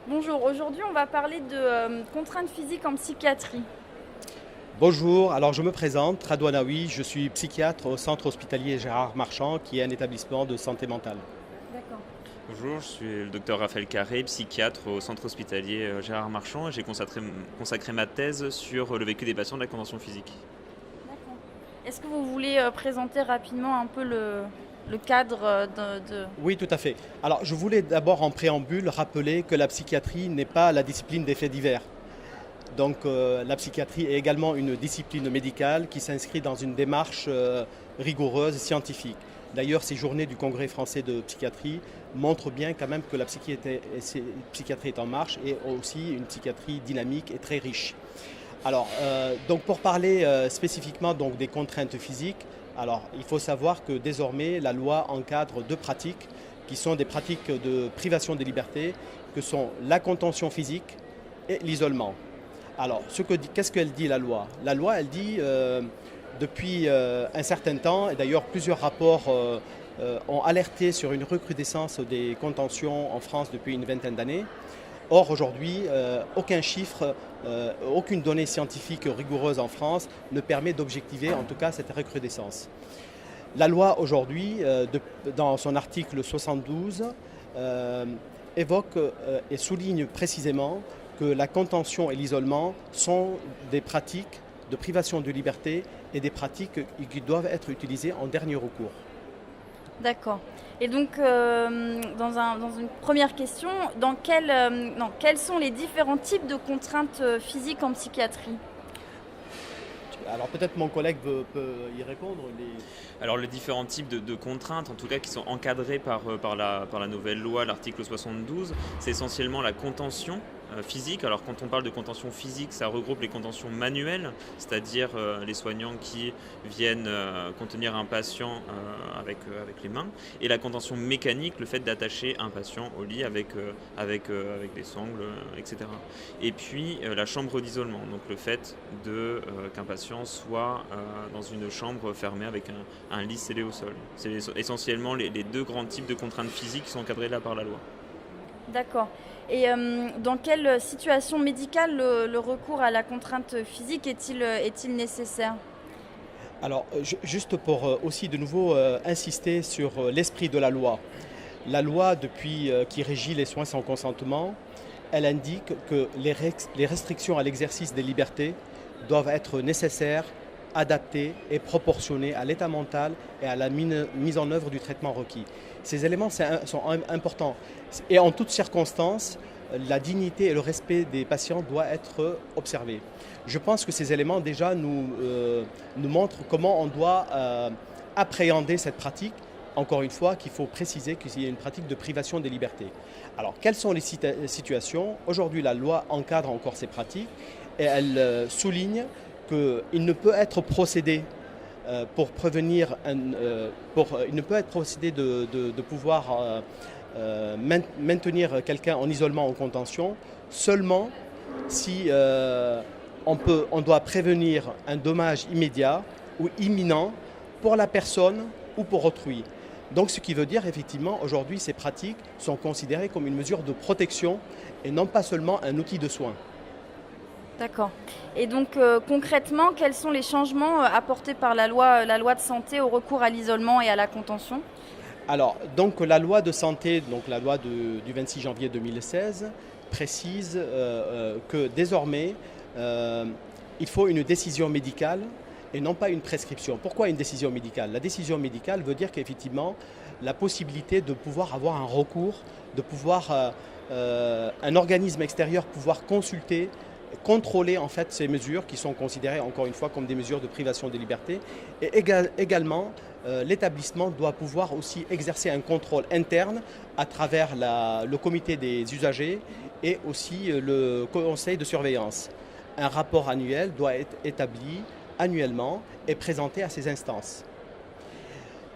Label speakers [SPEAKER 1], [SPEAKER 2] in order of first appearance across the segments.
[SPEAKER 1] Bonjour, aujourd'hui on va parler de contraintes physiques en psychiatrie.
[SPEAKER 2] Bonjour, alors je me présente, Radouanaoui, je suis psychiatre au centre hospitalier Gérard Marchand, qui est un établissement de santé mentale.
[SPEAKER 1] D'accord.
[SPEAKER 3] Bonjour, je suis le docteur Raphaël Carré, psychiatre au centre hospitalier Gérard Marchand et j'ai consacré ma thèse sur le vécu des patients de la contention physique.
[SPEAKER 1] D'accord. Est-ce que vous voulez présenter rapidement un peu le cadre de...
[SPEAKER 2] Oui, tout à fait. Alors je voulais d'abord en préambule rappeler que la psychiatrie n'est pas la discipline des faits divers. Donc la psychiatrie est également une discipline médicale qui s'inscrit dans une démarche rigoureuse, scientifique. D'ailleurs, ces journées du Congrès français de psychiatrie montrent bien quand même que la psychiatrie est en marche et aussi une psychiatrie dynamique et très riche. Alors, donc pour parler spécifiquement donc, des contraintes physiques, alors il faut savoir que désormais la loi encadre deux pratiques qui sont des pratiques de privation des libertés, que sont la contention physique et l'isolement. Alors, qu'est-ce qu'elle dit la loi? La loi, elle dit depuis un certain temps, et d'ailleurs plusieurs rapports ont alerté sur une recrudescence des contentions en France depuis une vingtaine d'années. Or, aujourd'hui, aucun chiffre, aucune donnée scientifique rigoureuse en France ne permet d'objectiver en tout cas cette recrudescence. La loi aujourd'hui, dans son article 72, évoque et souligne précisément que la contention et l'isolement sont des pratiques de privation de liberté et des pratiques qui doivent être utilisées en dernier recours.
[SPEAKER 1] D'accord. Et donc, dans une première question, quels sont les différents types de contraintes physiques en psychiatrie?
[SPEAKER 2] Alors peut-être mon collègue peut y répondre.
[SPEAKER 3] Alors les différents types de contraintes, en tout cas qui sont encadrées par la nouvelle loi, l'article 72, c'est essentiellement la contention physique. Alors quand on parle de contention physique, ça regroupe les contentions manuelles, c'est-à-dire les soignants qui viennent contenir un patient avec les mains, et la contention mécanique, le fait d'attacher un patient au lit avec des sangles, etc. Et puis la chambre d'isolement, donc le fait qu'un patient soit dans une chambre fermée avec un lit scellé au sol. C'est essentiellement les deux grands types de contraintes physiques qui sont encadrées là par la loi.
[SPEAKER 1] D'accord. Et dans quelle situation médicale le recours à la contrainte physique est-il nécessaire?
[SPEAKER 2] Alors juste pour aussi de nouveau insister sur l'esprit de la loi. La loi depuis qui régit les soins sans consentement, elle indique que les restrictions à l'exercice des libertés doivent être nécessaires, adaptées et proportionnées à l'état mental et à la mise en œuvre du traitement requis. Ces éléments sont importants. Et en toutes circonstances, la dignité et le respect des patients doivent être observés. Je pense que ces éléments déjà nous montrent comment on doit appréhender cette pratique. Encore une fois, qu'il faut préciser qu'il y a une pratique de privation des libertés. Alors, quelles sont les situations? Aujourd'hui, la loi encadre encore ces pratiques et elle souligne qu'il ne peut être procédé pour prévenir, il ne peut être procédé de pouvoir maintenir quelqu'un en isolement ou en contention seulement si on doit prévenir un dommage immédiat ou imminent pour la personne ou pour autrui. Donc ce qui veut dire effectivement aujourd'hui ces pratiques sont considérées comme une mesure de protection et non pas seulement un outil de soin.
[SPEAKER 1] D'accord. Et donc concrètement, quels sont les changements apportés par la loi de santé au recours à l'isolement et à la contention?
[SPEAKER 2] Alors, donc la loi de santé, donc la loi du 26 janvier 2016, précise que désormais, il faut une décision médicale et non pas une prescription. Pourquoi une décision médicale? La décision médicale veut dire qu'effectivement, la possibilité de pouvoir avoir un recours, de pouvoir un organisme extérieur pouvoir consulter, contrôler en fait ces mesures qui sont considérées encore une fois comme des mesures de privation des libertés et également l'établissement doit pouvoir aussi exercer un contrôle interne à travers le comité des usagers et aussi le conseil de surveillance. Un rapport annuel doit être établi annuellement et présenté à ces instances.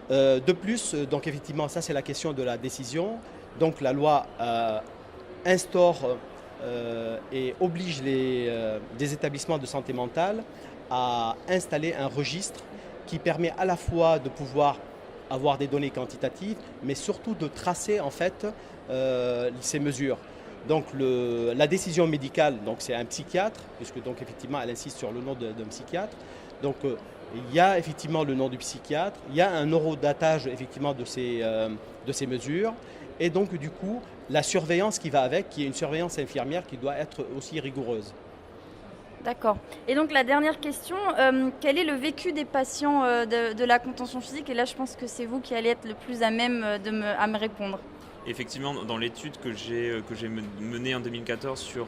[SPEAKER 2] De plus, donc effectivement, ça c'est la question de la décision. Donc la loi instaure et oblige des établissements de santé mentale à installer un registre qui permet à la fois de pouvoir avoir des données quantitatives, mais surtout de tracer en fait ces mesures. Donc la décision médicale, donc c'est un psychiatre, puisque donc effectivement elle insiste sur le nom d'un psychiatre. Donc il y a effectivement le nom du psychiatre, il y a un neurodatage effectivement de ces mesures, et donc du coup la surveillance qui va avec, qui est une surveillance infirmière qui doit être aussi rigoureuse.
[SPEAKER 1] D'accord. Et donc la dernière question, quel est le vécu des patients de la contention physique? Et là, je pense que c'est vous qui allez être le plus à même à me répondre.
[SPEAKER 3] Effectivement, dans l'étude que j'ai menée en 2014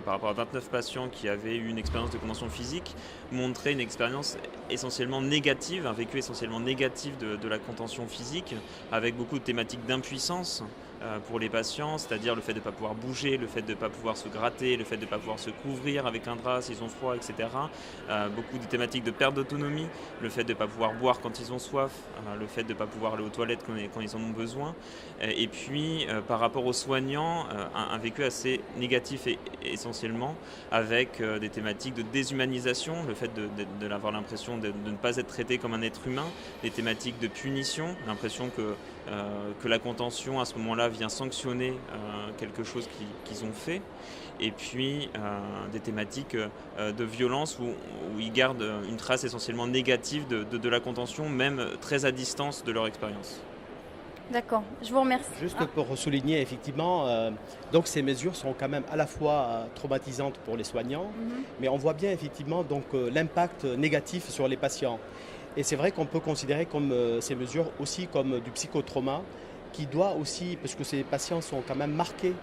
[SPEAKER 3] par rapport à 29 patients qui avaient eu une expérience de contention physique, montrait une expérience essentiellement négative, un vécu essentiellement négatif de la contention physique, avec beaucoup de thématiques d'impuissance pour les patients, c'est-à-dire le fait de ne pas pouvoir bouger, le fait de ne pas pouvoir se gratter, le fait de ne pas pouvoir se couvrir avec un drap s'ils ont froid, etc. Beaucoup de thématiques de perte d'autonomie, le fait de ne pas pouvoir boire quand ils ont soif, le fait de ne pas pouvoir aller aux toilettes quand ils en ont besoin. Et puis, par rapport aux soignants, un vécu assez négatif essentiellement, avec des thématiques de déshumanisation, le fait d'avoir l'impression de ne pas être traité comme un être humain, des thématiques de punition, l'impression que la contention à ce moment-là vient sanctionner quelque chose qu'ils ont fait, et puis des thématiques de violence où ils gardent une trace essentiellement négative de la contention, même très à distance de leur expérience.
[SPEAKER 1] D'accord, je vous remercie.
[SPEAKER 2] Juste pour souligner, effectivement, donc ces mesures sont quand même à la fois traumatisantes pour les soignants, mais on voit bien effectivement donc l'impact négatif sur les patients. Et c'est vrai qu'on peut considérer comme ces mesures aussi comme du psychotrauma, qui doit aussi, parce que ces patients sont quand même marqués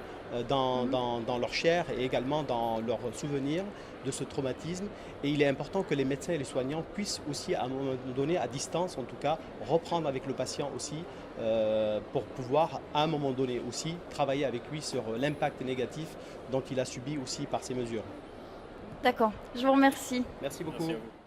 [SPEAKER 2] dans leur chair et également dans leurs souvenirs de ce traumatisme. Et il est important que les médecins et les soignants puissent aussi, à un moment donné, à distance en tout cas, reprendre avec le patient aussi, pour pouvoir, à un moment donné aussi, travailler avec lui sur l'impact négatif dont il a subi aussi par ces mesures.
[SPEAKER 1] D'accord, je vous remercie.
[SPEAKER 2] Merci beaucoup.
[SPEAKER 3] Merci à vous.